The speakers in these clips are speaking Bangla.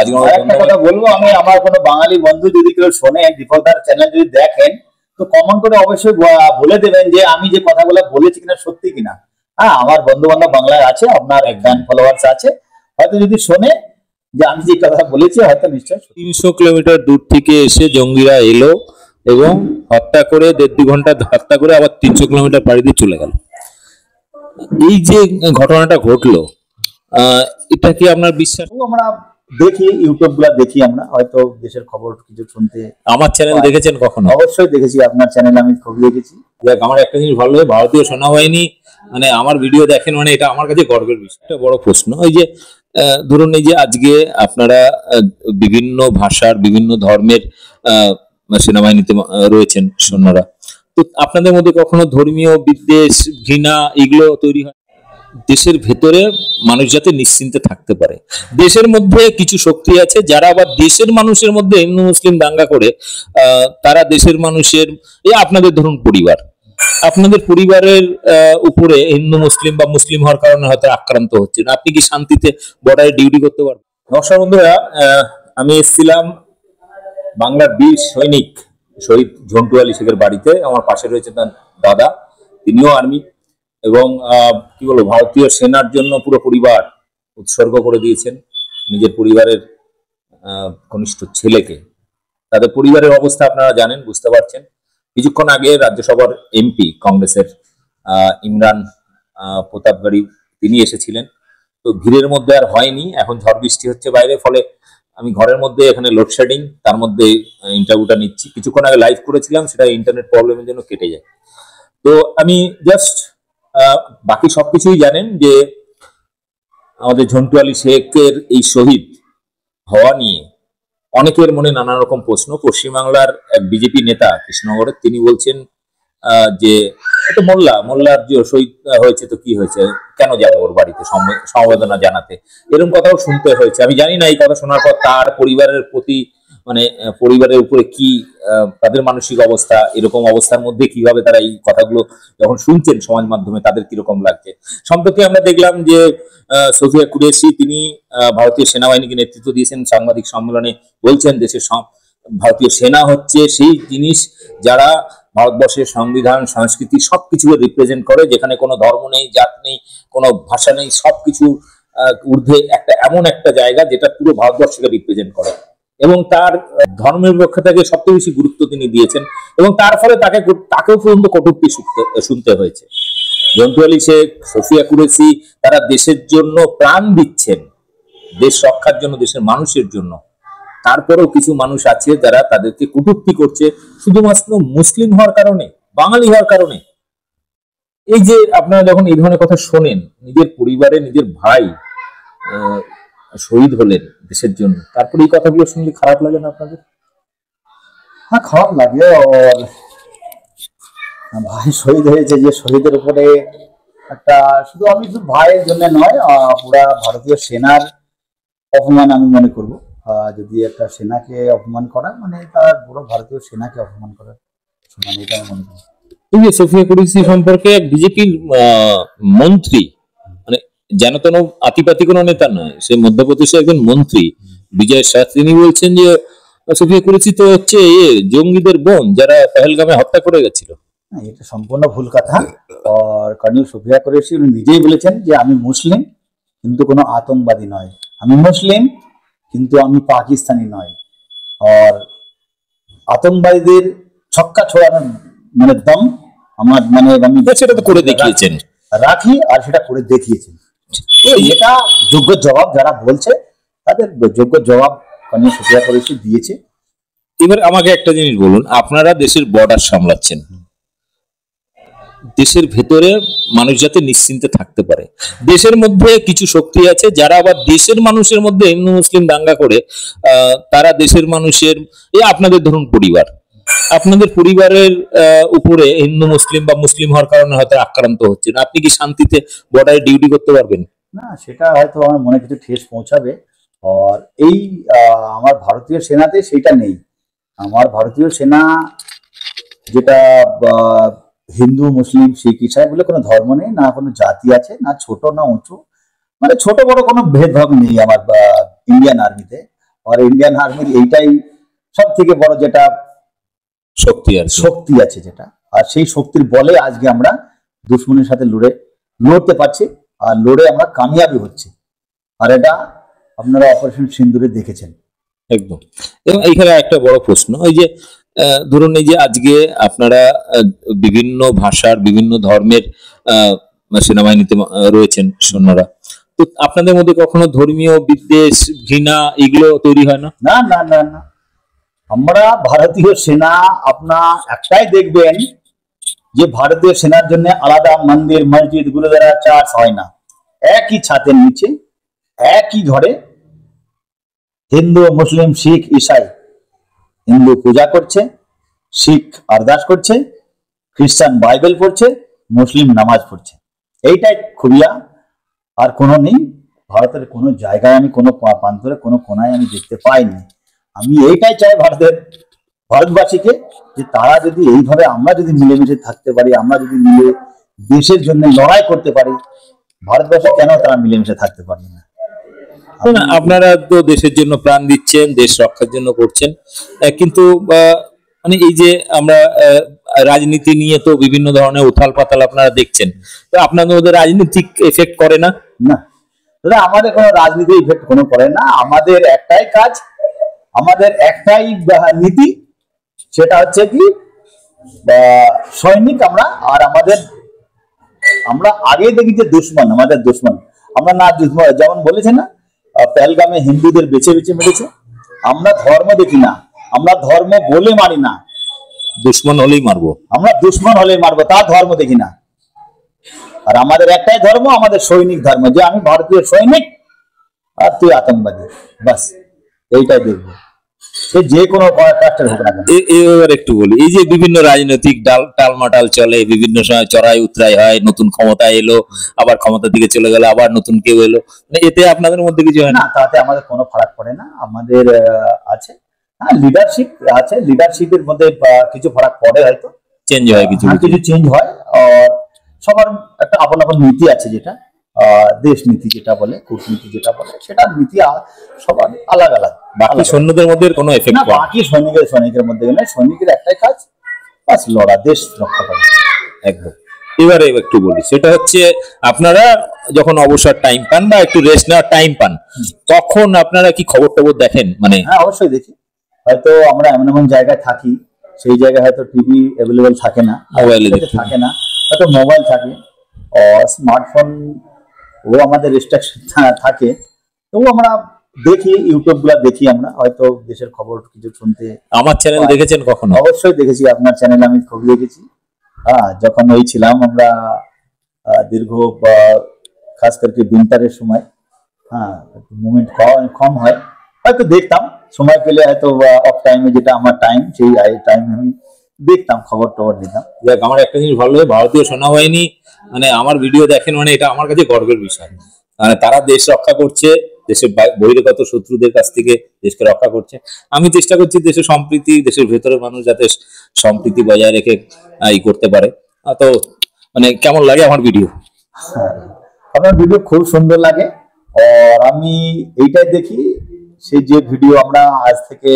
আজকে একটা কথা বলবো, আমি আমার কোনো বাঙালি বন্ধু যদি কেউ শোনে, দীপকদার চ্যানেল যদি দেখেন, তো কমেন্ট করে অবশ্যই বলে দেবেন যে আমি যে কথাগুলো বলেছি কিনা সত্যি কিনা। হ্যাঁ, আমার বন্ধু বান্ধব বাংলায় আছে, আপনার ফ্যান ফলোয়ার্স আছে, হয়তো যদি শোনে যে আমি যে কথা বলেছি, হয়তো নিশ্চয় 300 কিলোমিটার দূর থেকে এসে জঙ্গিরা এলো এবং হত্যা করে 1.5-2 ঘন্টা হত্যা করে আবার 300 কিলোমিটার পাড়ি দিয়ে চলে গেল। এই যে ঘটনাটা ঘটলো, এটা কি আপনার বিশ্বাস? আমরা দেখি, ইউটিউব গুলা দেখি, আমরা হয়তো দেশের খবর কিছু শুনতে। আমার চ্যানেল দেখেছেন কখনো? অবশ্যই দেখেছি, আপনার চ্যানেল আমি খুব দেখেছি। দেখ, আমার একটা জিনিস ভালো লাগে, ভারতীয় সেনাবাহিনী মানে আমার ভিডিও দেখেন, মানে এটা আমার কাছে গর্বের বিষয়। একটা বড় প্রশ্ন, ওই যে ধরুন এই যে আজকে আপনারা বিভিন্ন ভাষার বিভিন্ন ধর্মের সেনাবাহিনীতে রয়েছেন সৈন্যরা, তো আপনাদের মধ্যে কখনো ধর্মীয় বিদ্বেষ, ঘৃণা এগুলো তৈরি হয়? দেশের ভেতরে মানুষ যাতে নিশ্চিন্তে থাকতে পারে। দেশের মধ্যে কিছু শক্তি আছে যারা আবার দেশের মানুষের মধ্যে হিন্দু মুসলিম দাঙ্গা করে তারা দেশের মানুষের, এই আপনাদের ধরুন পরিবার, আপনাদের পরিবারের উপরে হিন্দু মুসলিম বা মুসলিম হওয়ার কারণে হয়তো আক্রান্ত হচ্ছে না, আপনি কি শান্তিতে বর্ডারে ডিউটি করতে পারবেন? নমস্কার বন্ধুরা, আমি এসেছিলাম বাংলার বীর সৈনিক শহীদ ঝন্টু আলী শেখের বাড়িতে। আমার পাশে রয়েছে তার দাদা, তিনিও আর্মি, এবং কি বলবো, ভারতীয় সেনার জন্য পুরো পরিবার উৎসর্গ করে দিয়েছেন, নিজের পরিবারের কনিষ্ঠ ছেলেকে। তাদের পরিবারের অবস্থা আপনারা জানেন, বুঝতে পারছেন। কিছুক্ষণ আগে রাজ্যসভার এমপি কংগ্রেসের ইমরান প্রতাপগড়ি তিনি এসেছিলেন, তো ভিড়ের মধ্যে আর হয়নি। এখন ঝড় বৃষ্টি হচ্ছে বাইরে, ফলে আমি ঘরের মধ্যে, এখানে লোডশেডিং, তার মধ্যে ইন্টারভিউটা নিচ্ছি। কিছুক্ষণ আগে লাইভ করেছিলাম, সেটা ইন্টারনেট প্রবলেমের জন্য কেটে যায়। তো আমি জাস্ট বাকি সবকিছুই জানেন যে আমাদের ঝন্টু আলী শেখের এই শহীদ হওয়া নিয়ে অনেকের মনে নানা রকম প্রশ্ন। পশ্চিমবাংলার এক বিজেপি নেতা কৃষ্ণনগরের, তিনি বলছেন যে এটা মোল্লার যে শহীদ হয়েছে, তো কি হয়েছে, কেন যাবো ওর বাড়িতে সমবেদনা জানাতে, এরকম কথাও শুনতে হয়েছে। আমি জানি না এই কথা শোনার পর তার পরিবারের প্রতি, মানে পরিবারের উপরে কি তাদের মানসিক অবস্থা, এরকম অবস্থার মধ্যে কিভাবে তারা এই কথাগুলো যখন শুনছেন সমাজ মাধ্যমে তাদের কিরকম লাগছে। সম্প্রতি আমরা দেখলাম যে সোফিয়া কুরেশি, তিনি ভারতীয় সেনাবাহিনীকে নেতৃত্ব দিয়েছেন, সাংবাদিক সম্মেলনে বলছেন দেশের ভারতীয় সেনা হচ্ছে সেই জিনিস যারা ভারতবর্ষের সংবিধান, সংস্কৃতি সবকিছুকে রিপ্রেজেন্ট করে, যেখানে কোনো ধর্ম নেই, জাত নেই, কোনো ভাষা নেই, সবকিছু ঊর্ধ্বে একটা এমন একটা জায়গা যেটা পুরো ভারতবর্ষকে রিপ্রেজেন্ট করে। এবং তার ধর্মের পক্ষটাকে সবচেয়ে বেশি গুরুত্ব তিনি দিয়েছেন, এবং তার ফলে তাকেও পর্যন্ত কটূক্তি শুনতে হয়েছে। ঝন্টু আলী শেখ, সোফিয়া কুরেশি, তারা দেশের জন্য প্রাণ দিচ্ছেন, দেশ রক্ষার জন্য, দেশের মানুষের জন্য। তারপরেও কিছু মানুষ আছে যারা তাদেরকে কটূক্তি করছে শুধুমাত্র মুসলিম হওয়ার কারণে, বাঙালি হওয়ার কারণে। এই যে আপনারা যখন এই ধরনের কথা শোনেন, নিজের পরিবারে নিজের ভাই শহীদ হলেন দেশের জন্য, তারপরে এই কথাগুলো শুনলে খারাপ লাগে না আপনাদের? হ্যাঁ, খারাপ লাগে। ভাই শহীদ হয়েছে, যে শহীদের উপরে একটা, শুধু আমি শুধু ভাইয়ের জন্য নয়, পুরা ভারতীয় সেনার অপমান আমি মনে করবো। যদি একটা সেনাকে অপমান করা মানে তার পুরো ভারতীয় সেনাকে অপমান করার সমান, এটা আমি মনে করি। এই যে সোফিয়া কুরেশি সম্পর্কে বিজেপির মন্ত্রী, মানে যেন তেন আতিপাতি কোনো নেতা নয়, সে মধ্যপ্রদেশের একজন মন্ত্রী বিজয় শাহ, তিনি বলছেন যে সোফিয়া কুরেশি তো হচ্ছে জঙ্গিদের বোন, যারা পহেলগামে হত্যা করে গেছিল। এটা সম্পূর্ণ ভুল কথা। আর কর্নেল সোফিয়া কুরেশি উনি নিজেই বলেছেন যে আমি মুসলিম কিন্তু কোনো আতঙ্কবাদী নয়, আমি মুসলিম কিন্তু আমি পাকিস্তানি নয়। আর আতঙ্কবাদীদের ছক্কা ছোড়ানোর মানে দম আমার, মানে আমি সেটা তো করে দেখিয়েছেন, রাখি, আর সেটা করে দেখিয়েছেন। এটা যোগ্য জবাব, যারা বলছে তাদের যোগ্য জবাব কর্নেল সোফিয়া কুরেশি দিয়েছে। এবার আমাকে একটা জিনিস বলুন, আপনারা দেশের বর্ডার সামলাচ্ছেন, দেশের ভেতরে মানুষ যাতে নিশ্চিন্তে থাকতে পারে। দেশের মধ্যে কিছু শক্তি আছে যারা আবার দেশের মানুষের মধ্যে হিন্দু মুসলিম দাঙ্গা করে তারা দেশের মানুষের, এই আপনাদের ধরুন পরিবার, আপনাদের পরিবারের উপরে হিন্দু মুসলিম বা মুসলিম হওয়ার কারণে হয়তো আক্রান্ত হচ্ছে না, আপনি কি শান্তিতে বর্ডারে ডিউটি করতে পারবেন? না, সেটা হয়তো আমার মনে কিছু ঠেস পৌঁছাবে। আর এই আমার ভারতীয় সেনাতে সেইটা নেই। আমার ভারতীয় সেনা যেটা হিন্দু মুসলিম শিখ ইসাই বলে কোনো ধর্ম নেই, না কোনো জাতি আছে, না ছোট না উঁচু, মানে ছোট বড় কোনো ভেদভাব নেই আমার ইন্ডিয়ান আর্মিতে। আর ইন্ডিয়ান আর্মির এইটাই সব থেকে বড় যেটা শক্তি আছে যেটা, আর সেই শক্তির বলে আজকে আমরা দুশ্মনের সাথে লড়তে পারছি, আর লড়ে আমরা কামিয়াবি হচ্ছি। আর এটা আপনারা অপারেশন সিন্দুরে দেখেছেন। একদম। এবং এইখানে একটা বড় প্রশ্ন, ওই যে ধরুন এই যে আজকে আপনারা বিভিন্ন ভাষার বিভিন্ন ধর্মের সেনাবাহিনীতে রয়েছেন সৈন্যরা, তো আপনাদের মধ্যে কখনো ধর্মীয় বিদ্বেষ, ঘৃণা এগুলো তৈরি হয় না? না না না না, আমরা ভারতীয় সেনা আপনার একটাই দেখবেন যে ভারতীয় সেনার জন্য আলাদা মন্দির, মসজিদ, গুরুদ্বারা, চার্চ হয় না। একই ছাদের নিচে একই ঘরে হিন্দু, মুসলিম, শিখ, ঈসাই, হিন্দু পূজা করছে, শিখ আরদাস করছে, খ্রিস্টান বাইবেল পড়ছে, মুসলিম নামাজ পড়ছে। এইটাই খুবিয়া, আর কোনো নেই। ভারতের কোনো জায়গায় আমি কোনো প্রান্তরে কোনো কোনায় আমি দেখতে পাইনি। আমি এইটাই চাই ভারতবাসীকে, যে তারা যদি এইভাবে আমরা যদি মিলেমিশে থাকতে পারি, আমরা যদি মিলে দেশের জন্য লড়াই করতে পারি, ভারতবর্ষে কেন তারা মিলেমিশে থাকতে পারবে না? আপনারা তো দেশের জন্য প্রাণ দিচ্ছেন, দেশ রক্ষার জন্য করছেন, কিন্তু মানে এই যে আমরা রাজনীতি নিয়ে তো বিভিন্ন ধরনের উথাল পাতাল আপনারা দেখছেন, তো আপনাদের মধ্যে রাজনৈতিক এফেক্ট করে না? না দাদা, আমাদের কোনো রাজনীতি ইফেক্ট কোনো করে না। আমাদের একটাই কাজ, আমাদের একটাই নীতি, সেটা হচ্ছে কি সৈনিক আমরা। আর আমরা আগে দেখি যে দুশ্মন, আমাদের দুশ্মন আমরা না, দুশ্মন যেমন বলেছে না পেহেলগামে হিন্দুদের বেছে বেছে মেরেছে। আমরা ধর্ম দেখি না, আমরা ধর্ম বলে মানি না। দুশ্মন হলেই মারবো, আমরা দুশ্মন হলেই মারবো, তার ধর্ম দেখি না। আর আমাদের একটাই ধর্ম, আমাদের সৈনিক ধর্ম, যে আমি ভারতীয় সৈনিক আর তুই আতঙ্কবাদী, বাস এইটাই দেখবো, সে যে কোনো কাস্টের হোক না। এবার একটু বলি, এই যে বিভিন্ন রাজনৈতিক টালমাটাল চলে, বিভিন্ন সময় চড়াই উতরাই হয়, নতুন ক্ষমতা এলো, আবার ক্ষমতার দিকে চলে গেল, আবার নতুন কেউ এলো, এতে আপনাদের মধ্যে কিছু হয় না? তাতে আমাদের কোনো ফারাক পড়ে না। আমাদের আছে, হ্যাঁ, লিডারশিপ আছে, লিডারশিপের মধ্যে কিছু ফারাক পড়ে, হয়তো চেঞ্জ হয়, কিছু কিছু চেঞ্জ হয়। আর সবার একটা আপন আপন নীতি আছে, যেটা দেশ নীতি যেটা বলে, কূটনীতি যেটা বলে, সেটা নীতি সবার আলাদা আলাদা। বাকি সৈন্যদের মধ্যে কোনো এফেক্ট না, বাকি সৈনিকের মধ্যে গেলে সৈনিকের একটাই কাজ, বাস লড়া, দেশ রক্ষা করা। একদম। এবারে একটু বলি, সেটা হচ্ছে আপনারা যখন অবসর টাইম পান বা একটু রেস্ট নেওয়ার টাইম পান, তখন আপনারা কি খবর টবর দেখেন? মানে হ্যাঁ, অবশ্যই দেখি। হয়তো আমরা এমন এমন জায়গায় থাকি, সেই জায়গায় হয়তো টিভি অ্যাভেলেবেল থাকে না, মোবাইলে থাকে না, হয়তো মোবাইল থাকে, স্মার্টফোন ও আমাদের রেস্ট্রিকশন থাকে, তবু আমরা দেখি, ইউটিউব গুলা দেখি, আমরা হয়তো দেশের খবর কিছু শুনতে। আমার চ্যানেল দেখেছেন কখনো? অবশ্যই দেখেছি, আপনার চ্যানেল আমি খুব দেখেছি। হ্যাঁ, যখন ওই ছিলাম আমরা দীর্ঘ, খাস করে উইন্টারের সময়, হ্যাঁ, মুভমেন্ট কম হয়, হয়তো দেখতাম সময় পেলে, হয়তো অফ টাইমে, যেটা আমার টাইম, সেই টাইমে আমি দেখতাম, খবর টবর নিতাম। যাক, আমার একটা জিনিস ভালো লাগে, ভারতীয় সেনাবাহিনী মানে আমার ভিডিও দেখেন, মানে এটা আমার কাছে গর্বের বিষয়। মানে তারা দেশ রক্ষা করছে, দেশের বহিরাগত শত্রুদের কাছ থেকে দেশকে রক্ষা করছে। আমি চেষ্টা করছি দেশের সম্প্রীতি, দেশের ভেতরে মানুষ যাতে সম্প্রীতি বজায় রেখে ই করতে পারে। তো মানে কেমন লাগে আমার ভিডিও? আপনার ভিডিও খুব সুন্দর লাগে। আর আমি এইটাই দেখি, সেই যে ভিডিও আমরা আজ থেকে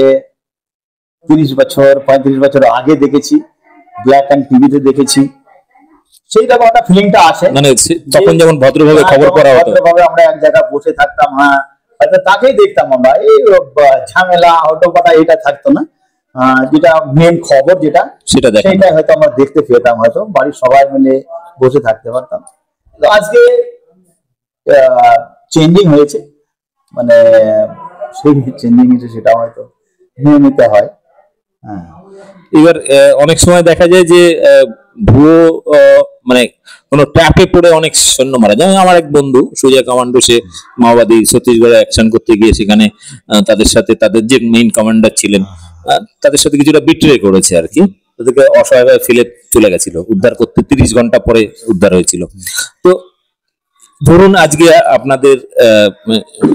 30 বছর 35 বছর আগে দেখেছি, ব্ল্যাক অ্যান্ড টিভিতে দেখেছি, সেই রকম একটা ফিলিংটা আসে। মানে তখন যেমন ভদ্রভাবে খবর করা হতো, ভদ্রভাবে আমরা এক জায়গায় বসে থাকতাম, হ্যাঁ, হয়তো তাকেই দেখতাম আমরা, এই ঝামেলা হটোপাটা এটা থাকতো না, যেটা মেন খবর যেটা, সেটাই হয়তো আমরা দেখতে পেতাম, হয়তো বাড়ির সবাই মিলে বসে থাকতে পারতাম। তো আজকে চেঞ্জিং হয়েছে, মানে সেই চেঞ্জিং হয়েছে, সেটা হয়তো নিয়মিত হয়। হ্যাঁ, এবার অনেক সময় দেখা যায় যে ভুয়ো মানে কোন ট্র্যাপে পড়ে অনেক সৈন্য মারা যায়। আমার এক বন্ধু সুজা কমান্ডো, সে মাওবাদী ছত্তিশগড়ে অ্যাকশন করতে গিয়ে সেখানে তাদের সাথে, তাদের যে মেইন কমান্ডার ছিলেন, তাদের সাথে কিছুটা বিট্রে করেছে আর কি, তাদেরকে অসহায়ভাবে ফেলে চলে গেছিল, উদ্ধার করতে 30 ঘন্টা পরে উদ্ধার হয়েছিল। তো ধরুন আজকে আপনাদের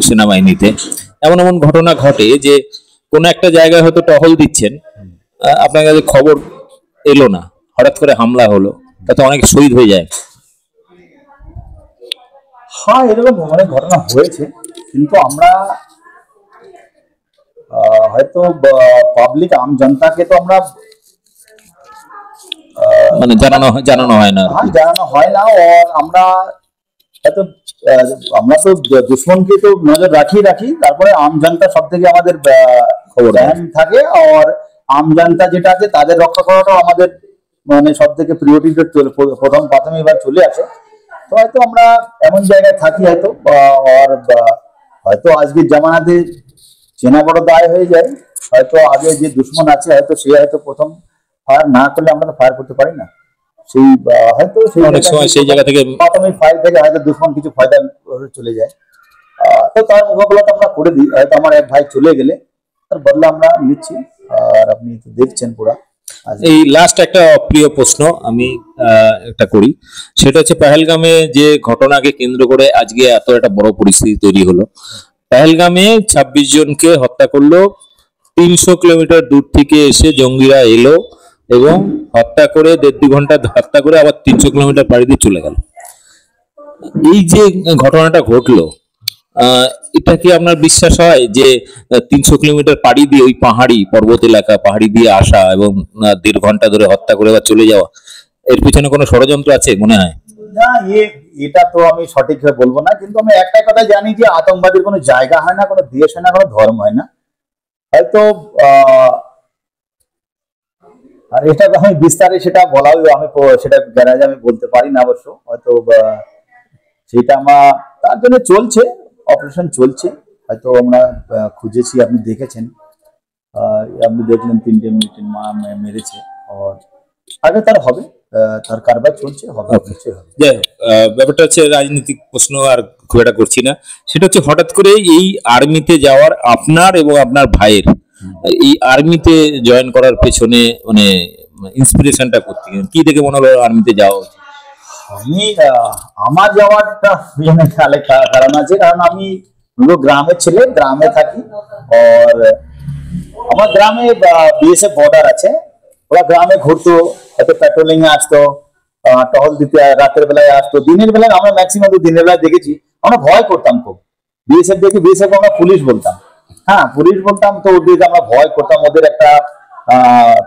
সেনাবাহিনীতে এমন এমন ঘটনা ঘটে যে কোন একটা জায়গায় হয়তো টহল দিচ্ছেন, আপনার কাছে খবর এলো না, হঠাৎ করে হামলা হলো, তাতে অনেক শহীদ হয়ে যায়। হ্যাঁ, এরকম অনেক ঘটনা হয়েছে, কিন্তু আমরা হয়তো পাবলিক আম জনতাকে তো আমরা মানে জানানো হয় না আর হ্যাঁ কি। জানানো হয় না। আর আমরা হয়তো আমরা তো দুশ্মনকে তো নজর রাখি, তারপরে আম জনতা সব থেকে আমাদের খবর দেয়। ধ্যান থাকে। আর আম জনতা যেটা আছে তাদের রক্ষা করাটাও আমাদের মানে সব থেকে প্রিয়রিটি প্রথম প্রাথমিকবার চলে আসে। তো হয়তো আমরা এমন জায়গায় থাকি হয়তো হয়তো আজকের জামানাতে চেনা বড় দায় হয়ে যায়। হয়তো আগে যে দুশ্মন আছে হয়তো সে হয়তো প্রথম ফায়ার না করলে আমরা তো ফায়ার করতে পারি না। সেই হয়তো সেই অনেক সময় সেই জায়গা থেকে প্রাথমিক ফায়ার থেকে হয়তো দুশ্মন কিছু ফায়দা চলে যায়। তো তার মোকাবেলা তো আমরা করে দিই। হয়তো আমার এক ভাই চলে গেলে তার বদলা আমরা নিচ্ছি। আর আপনি তো দেখছেন পুরা এই লাস্ট একটা অপ্রিয় প্রশ্ন আমি একটা করি, সেটা হচ্ছে পেহেলগামে যে ঘটনাকে কেন্দ্র করে আজকে এত একটা বড় পরিস্থিতি তৈরি হলো। পেহেলগামে 26 জনকে হত্যা করলো, 300 কিলোমিটার দূর থেকে এসে জঙ্গিরা এলো এবং হত্যা করে 1.5-2 ঘন্টা হত্যা করে আবার 300 কিলোমিটার পাড়ি দিয়ে চলে গেল। এই যে ঘটনাটা ঘটলো, এটা কি আপনার বিশ্বাস হয় যে 300 কিলোমিটার পাড়ি দিয়ে ওই পাহাড়ি পর্বত এলাকা পাহাড়ি দিয়ে আসা এবং 1.5 ঘন্টা ধরে হত্যা করে আবার চলে যাওয়া, এর পিছনে কোনো ষড়যন্ত্র আছে মনে হয়? না, এটা তো আমি সঠিকভাবে বলবো না, কিন্তু আমি একটাই কথা জানি যে আতঙ্কবাদীর কোনো জায়গা হয় না, কোনো দেশ হয় না, কোনো ধর্ম হয় না। হয়তো আর এটা আমি বিস্তারে সেটা বলাও আমি সেটা গ্যারাজে আমি বলতে পারি না অবশ্য। হয়তো সেটা আমার তার জন্য চলছে, অপারেশন চলছে। হয়তো আমরা খুঁজেছি, আপনি দেখেছেন, আপনি দেখলেন 3টে মিনিটের মেরেছে। আর আগে তার হবে, তার কারবার চলছে, হবে নিশ্চয়ই হবে। যাই হোক, ব্যাপারটা হচ্ছে রাজনৈতিক প্রশ্ন আর খুব একটা করছি না। সেটা হচ্ছে হঠাৎ করে এই আর্মিতে যাওয়ার আপনার এবং আপনার ভাইয়ের এই আর্মিতে জয়েন করার পেছনে মানে ইন্সপিরেশনটা করতে কি দেখে মনে হলো আর্মিতে যাওয়া উচিত? আমি আমার যাওয়ারটা পিছনে কারণ আছে, কারণ আমি পুরো গ্রামের ছেলে, গ্রামে থাকি। আর আমার গ্রামে বিএসএফ বর্ডার আছে। ওরা গ্রামে ঘুরতো, হয়তো পেট্রোলিং এ আসতো, টহল দিতে রাতের বেলায় আসতো। দিনের বেলায় আমরা ম্যাক্সিমাম দিনের বেলায় দেখেছি। আমরা ভয় করতাম খুব, বিএসএফ দেখে। বিএসএফ আমরা পুলিশ বলতাম, হ্যাঁ পুলিশ বলতাম। তো ওদেরকে আমরা ভয় করতাম, ওদের একটা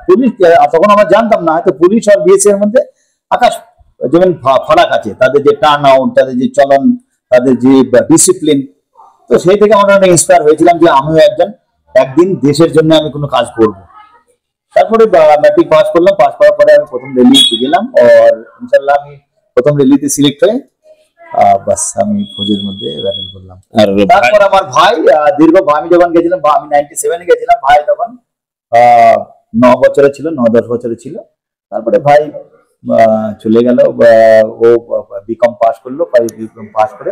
পুলিশ তখন আমরা জানতাম না, হয়তো পুলিশ আর বিএসএফ এর মধ্যে আকাশ যেমন ফারাক আছে। তাদের যে টার্ন আউট, তাদের যে চলন, তাদের যে ডিসিপ্লিন। তো সেই থেকে আমরা অনেক ইন্সপায়ার হয়েছিলাম যে আমিও একদিন দেশের জন্য আমি কোনো কাজ করব। তারপরে ম্যাট্রিক পাস করলাম, পাস করার পরে আমি প্রথম রেলিতে গেলাম। আর ইনশাল্লাহ আমি প্রথম রেলিতে সিলেক্ট হয়ে বাস আমি ফৌজের মধ্যে ব্যাটেল করলাম। আর তারপর আমার ভাই আমি যখন গেছিলাম, আমি 97-এ গেছিলাম, ভাই তখন 9 বছরে ছিল, 9-10 বছরে ছিল। তারপরে ভাই চলে গেল, ও বিকম পাস করলো। বিকম পাস করে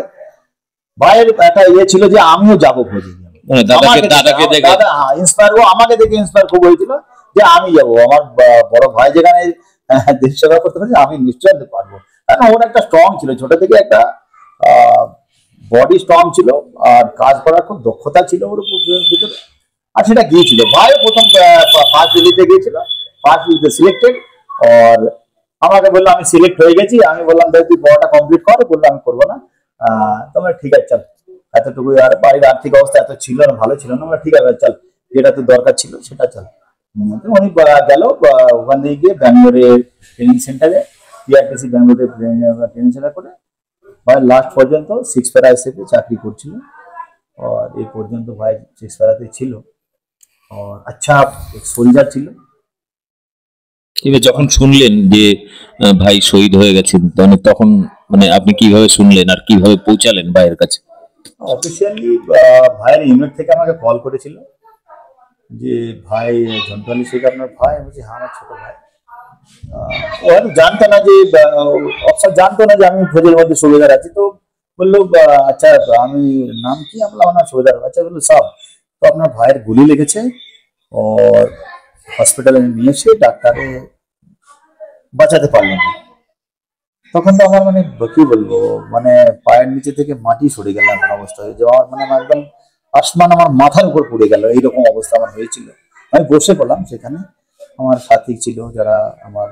ভাইয়ের একটা ইয়ে ছিল যে আমিও যাবো ফৌজে। মানে দাদাকে দেখে দাদা ইন্সপায়ার, ও আমাকে দেখে ইন্সপায়ার খুব হয়েছিল যে আমি যাবো। আমার বড় ভাই যেখানে দেশ সেবা করতে পারে, আমি নিশ্চয় পারবো। কারণ ওর একটা স্ট্রং ছিল, ছোট থেকে একটা বডি স্ট্রং ছিল, আর কাজ করার খুব দক্ষতা ছিল ওর ভিতরে। আর সেটা গিয়েছিল, ভাই প্রথম ফার্স্ট রিলিতে গিয়েছিল, ফার্স্ট রিলিতে সিলেক্টেড। আর আমাকে বললো আমি সিলেক্ট হয়ে গেছি। আমি বললাম তাই তুই পড়াটা কমপ্লিট কর। বললো আমি করবো না। তোমার ঠিক আছে চল, এতটুকু। আর বাড়ির আর্থিক অবস্থা এত ছিল না, ভালো ছিল না। ঠিক আছে চল, যেটা তো দরকার ছিল সেটা চল। উনি গেল, ওখান থেকে গিয়ে ব্যাঙ্গালোরে ট্রেনিং সেন্টারে, পিআরটিসি ব্যাঙ্গালোরে ট্রেনিং সেন্টার করে ভাই লাস্ট পর্যন্ত 6 প্যারা এসএফে চাকরি করছিল। আর এই পর্যন্ত ভাই 6 প্যারাতে ছিল। আর আচ্ছা এক সোলজার ছিল। এবার যখন শুনলেন যে ভাই শহীদ হয়ে গেছেন, তখন মানে আপনি কিভাবে শুনলেন আর কিভাবে পৌঁছালেন ভাইয়ের কাছে? অফিসিয়ালি ভাইয়ের ইউনিট থেকে আমাকে কল করেছিল যে ভাই ঝন্টু আলী শেখ আপনার ভাই। আমি বলছি হ্যাঁ আমার ছোট ভাই। ও হয়তো জানতো না যে অফিসার জানতো না যে আমি ফৌজের মধ্যে সুবেদার আছি। তো বললো আচ্ছা আমি নাম কি? আমরা আমার সুবেদার। আচ্ছা বললো সব তো আপনার ভাইয়ের গুলি লেগেছে, আর হসপিটালে নিয়ে এসে ডাক্তারে বাঁচাতে পারলেন না। তখন তো আমার মানে কি বলবো, মানে পায়ের নিচে থেকে মাটি সরে গেল এমন অবস্থা হয়ে যাওয়া। মানে আমার একদম আসমান আমার মাথার উপর পড়ে গেল, এইরকম অবস্থা আমার হয়েছিল। আমি বসে পড়লাম সেখানে। আমার সাথী ছিল, যারা আমার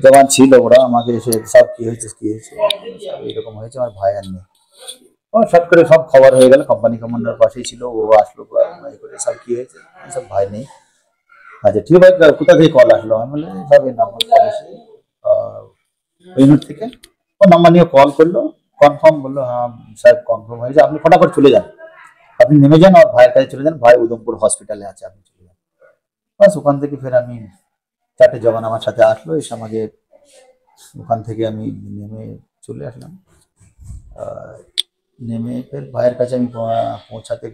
জওয়ান ছিল, ওরা আমাকে এসে সব কি হয়েছে এইরকম হয়েছে, আমার ভাই আর নেই। ও শর্ট করে সব খবর হয়ে গেল, কোম্পানি কমান্ডার পাশেই ছিল, ও আসলো করে সব কি হয়েছে, সব ভাই নেই। আচ্ছা ঠিক আছে, কোথা থেকে কল আসলো? আমি বললাম সব এই নাম্বার করেছি ইউনিট থেকে। ও নাম্বার নিয়ে কল করলো, কনফার্ম বললো হ্যাঁ সাহেব কনফার্ম হয়েছে, আপনি ফটাফট চলে যান, আপনি নেমে যান আর ভাইয়ের কাছে চলে যান, ভাই উদমপুর হসপিটালে আছে, আপনি চলে যান। বাস ওখান থেকে ফের আমি 4টে জওয়ান আমার সাথে আসলো, এসে আমাকে ওখান থেকে আমি নেমে চলে আসলাম। নেমে ফের ভাইয়ের কাছে আমি পৌঁছাতে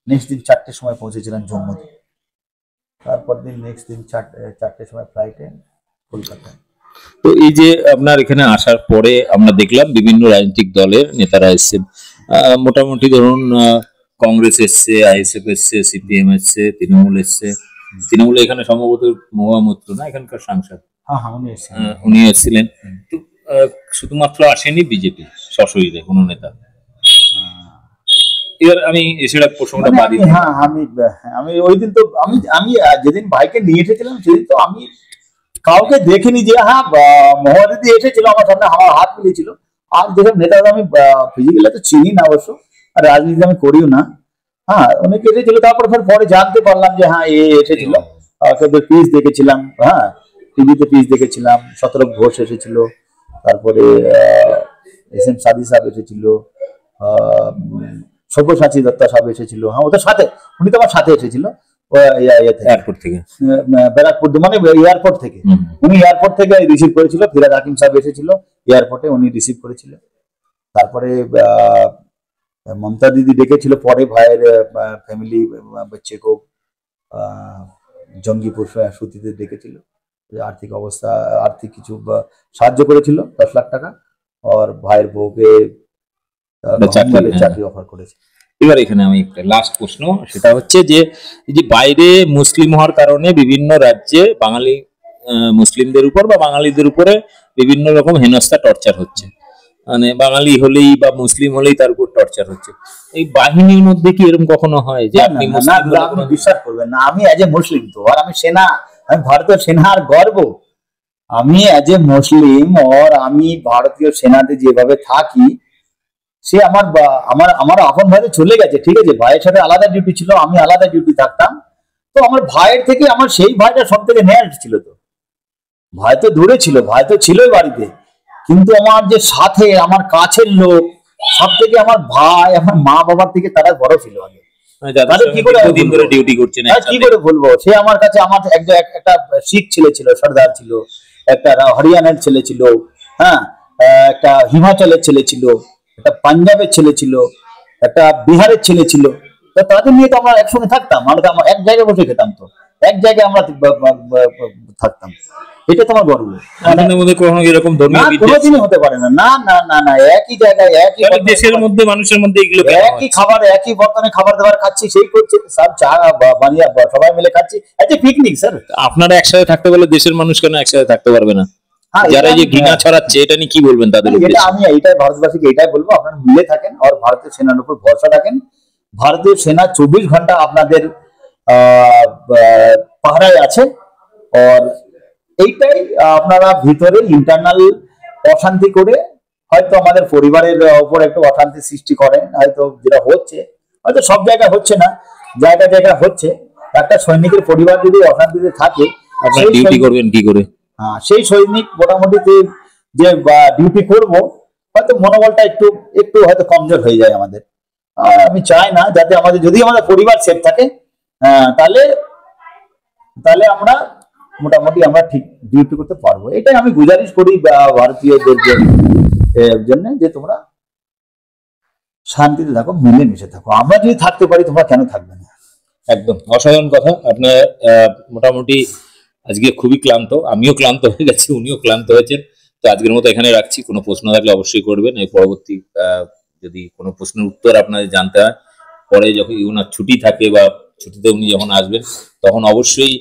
নেক্সট দিন 4টের সময় পৌঁছেছিলাম জম্মুতে। তারপর দিন নেক্সট দিন 4টের সময় ফ্লাইটে কলকাতায়। তো এই যে আপনার এখানে আসার পরে আমরা দেখলাম বিভিন্ন রাজনৈতিক দলের নেতারা এসেছেন, মোটামুটি ধরুন কংগ্রেস এসছে, আইএসএফ এসছে, সিপিএম এসছে, তৃণমূল এসছে। তৃণমূল এখানে সম্ভবত মহুয়া মৈত্র না এখানকার সাংসদ, হ্যাঁ উনি এসেছিলেন। তো শুধুমাত্র আসেনি বিজেপি সশরীরে কোনো নেতা। এবার আমি সেটা প্রসঙ্গটা বাদ দিই। হ্যাঁ আমি ওই দিন তো আমি যেদিন ভাইকে নিয়ে এসেছিলাম সেদিন তো আমি কাউকে দেখিনি যে হ্যাঁ মহুয়া দিদি এসেছিল আমার সামনে, আমার হাত মিলিয়েছিল। আর যেসব নেতারা আমি ফিজিক্যালি তো চিনি না অবশ্য, আর রাজনীতি আমি করিও না। হ্যাঁ অনেকে এসেছিল, তারপর পরে জানতে পারলাম যে হ্যাঁ এ এসেছিল, পিস দেখেছিলাম, হ্যাঁ টিভিতে পিস দেখেছিলাম, শতরূপ ঘোষ এসেছিল, তারপরে এস এম সাদি সাহেব এসেছিল, সব্যসাচী দত্ত সাহেব এসেছিল। হ্যাঁ ওদের সাথে, উনি তো আমার সাথে এসেছিল এয়ারপোর্ট থেকে, ব্যারাকপুর মানে এয়ারপোর্ট থেকে, উনি এয়ারপোর্ট থেকে রিসিভ করেছিল। ফিরাদ হাকিম সাহেব এসেছিল এয়ারপোর্টে, উনি রিসিভ করেছিল। তারপরে মমতা দিদি ডেকেছিল পরে ভাইয়ের ফ্যামিলি बच्चे को জঙ্গিপুর সুতিতে ডেকেছিল, আর্থিক অবস্থা আর্থিক কিছু সাহায্য করেছিল 10 লাখ টাকা, আর ভাইয়ের বউকে চাকরি অফার করেছে। এবার এখানে আমি একটা লাস্ট প্রশ্ন, সেটা হচ্ছে যে এই যে বাইরে মুসলিম হওয়ার কারণে বিভিন্ন রাজ্যে বাঙালি মুসলিমদের উপর বা বাঙালিদের উপরে বিভিন্ন রকম হেনস্থা টর্চার হচ্ছে, মানে বাঙালি হলেই বা মুসলিম হলেই তার উপর টর্চার হচ্ছে। এই বাহিনীর মধ্যে কি এরকম কখনো হয় যে আপনি বিশ্বাস করবেন না, আমি এজ এ মুসলিম তো, আর আমি সেনা, আমি ভারতীয় সেনার গর্ব, আমি এজ এ মুসলিম আর আমি ভারতীয় সেনাতে যেভাবে থাকি, সে আমার আমার আমার আপন ভাইতে চলে গেছে, ঠিক আছে, ভাইয়ের সাথে আলাদা ডিউটি ছিল, আমি আলাদা ডিউটি থাকতাম। তো আমার ভাইয়ের থেকে আমার সেই ভাইটা সব থেকে নেয়ার ছিল। তো ভাই তো দূরে ছিল, ভাই তো ছিলই বাড়িতে, কিন্তু আমার যে সাথে আমার কাছের লোক সব থেকে আমার ভাই, আমার মা বাবার থেকে তারা বড় ছিল আগে। কি করে বলবো, সে আমার কাছে, আমার একটা শিখ ছেলে ছিল, সর্দার ছিল, একটা হরিয়ানার ছেলে ছিল, হ্যাঁ একটা হিমাচলের ছেলে ছিল, একটা পাঞ্জাবের ছেলে ছিল, একটা বিহারের ছেলে ছিল। তো তাদের নিয়ে তো আমরা একসঙ্গে থাকতাম, আমরা তো এক জায়গায় বসে খেতাম, তো এক জায়গায় আমরা থাকতাম, এটা তোমার গর্ব। কখনো এরকম কোনোদিনই হতে পারে না, না না না না, একই জায়গায় একই দেশের মধ্যে মানুষের মধ্যে এগুলো একই খাবার, একই বর্তনে খাবার দাবার খাচ্ছি, সেই করছে সব চা বানিয়ে সবাই মিলে খাচ্ছি, পিকনিক। স্যার আপনারা একসাথে থাকতে বলে দেশের মানুষ কেন একসাথে থাকতে পারবে না? যারা এই যে ঘৃণা ছড়াচ্ছে, এটা নিয়ে কি বলবেন তাদের? এটা আমি এইটাই ভারতবাসীকে এটাই বলবো, আপনারা মিলে থাকেন আর ভারতীয় সেনার উপর ভরসা রাখেন। ভারতীয় সেনা 24 ঘন্টা আপনাদের পাহারায় আছে। আর এইটাই আপনারা ভিতরে ইন্টারনাল অশান্তি করে হয়তো আমাদের পরিবারের উপর একটু অশান্তি সৃষ্টি করেন, হয়তো যেটা হচ্ছে, হয়তো সব জায়গায় হচ্ছে না, জায়গায় জায়গায় হচ্ছে। একটা সৈনিকের পরিবার যদি অশান্তিতে থাকে, আপনারা ডিউটি করবেন কি করে? সেই সৈনিক মোটামুটি যে ডিউটি করব, হয়তো মনোবলটা একটু একটু হয়তো কমজোর হয়ে যায় আমাদের। আমি চাই না যাতে আমাদের, যদি আমাদের পরিবার সেফ থাকে, তাহলে তাহলে আমরা মোটামুটি আমরা ঠিক ডিউটি করতে পারবো। এটাই আমি গুজারিশ করি ভারতীয়দের জন্য, যে তোমরা শান্তিতে থাকো, মিলেমিশে থাকো। আমরা যদি থাকতে পারি, তোমরা কেন থাকবে না? একদম অসাধারণ কথা। আপনার মোটামুটি আজকে খুবই ক্লান্ত, আমিও ক্লান্ত হয়ে গেছি, উনিও ক্লান্ত হয়েছেন। তো আজকের মতো এখানে রাখছি। কোনো প্রশ্ন থাকলে অবশ্যই করবেন। এই পরবর্তী যদি কোনো প্রশ্নের উত্তর আপনাদের জানতে হয়, পরে যখন ওনার ছুটি থাকে বা ছুটিতে উনি যখন আসবেন, তখন অবশ্যই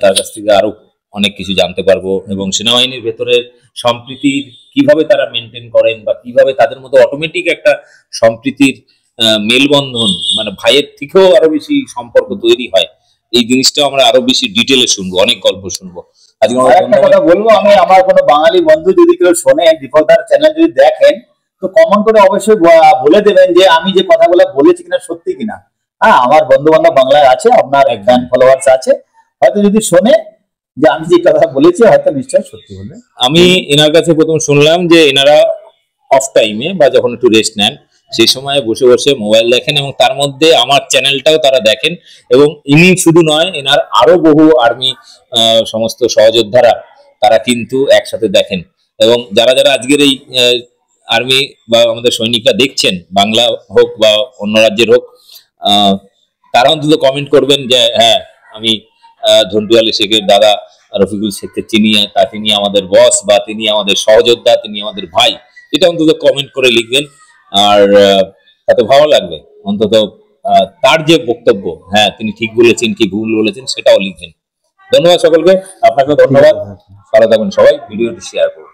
তার কাছ থেকে আরো অনেক কিছু জানতে পারবো, এবং সেনাবাহিনীর ভেতরে সম্প্রীতির কিভাবে তারা মেনটেন করেন, বা কিভাবে তাদের মধ্যে অটোমেটিক একটা সম্প্রীতির মেলবন্ধন, মানে ভাইয়ের থেকেও আরো বেশি সম্পর্ক তৈরি হয়, এই জিনিসটা আমরা আরো বেশি ডিটেলে শুনবো, অনেক গল্প শুনবো। আজকে একটা কথা বলবো, আমি আমার কোনো বাঙালি বন্ধু যদি কেউ শোনে, দীপকদার চ্যানেল যদি দেখেন, তো কমেন্ট করে অবশ্যই বলে দেবেন যে আমি যে কথাগুলো বলেছি কিনা সত্যি কিনা। হ্যাঁ, আমার বন্ধু বান্ধব বাংলায় আছে, আপনার ফ্যান ফলোয়ার্স আছে, হয়তো যদি শোনে যে আমি যে কথা বলেছি হয়তো নিশ্চয়ই সত্যি বলবে। আমি এনার কাছে প্রথম শুনলাম যে এনারা অফ টাইমে বা যখন একটু রেস্ট নেন সেই সময় বসে বসে মোবাইল দেখেন, এবং তার মধ্যে আমার চ্যানেলটাও তারা দেখেন। এবং ইনি শুধু নয়, এনার আরো বহু আর্মি সমস্ত সহযোদ্ধারা তারা কিন্তু একসাথে দেখেন। এবং যারা যারা আজকের এই আর্মি বা আমাদের সৈনিকরা দেখছেন, বাংলা হোক বা অন্য রাজ্যের হোক, তারা অন্তত কমেন্ট করবেন যে হ্যাঁ, আমি ঝন্টু আলী শেখের দাদা রফিকুল শেখকে চিনি, তিনি আমাদের বস বা তিনি আমাদের সহযোদ্ধা, তিনি আমাদের ভাই। এটা অন্তত কমেন্ট করে লিখবেন। আর তাতে ভালো লাগবে অন্তত তার যে বক্তব্য, হ্যাঁ তিনি ঠিক বলেছেন কি ভুল বলেছেন সেটাও লিখবেন। ধন্যবাদ সকলকে, আপনাকে ধন্যবাদ। ভালো থাকবেন সবাই, ভিডিওটি শেয়ার করুন।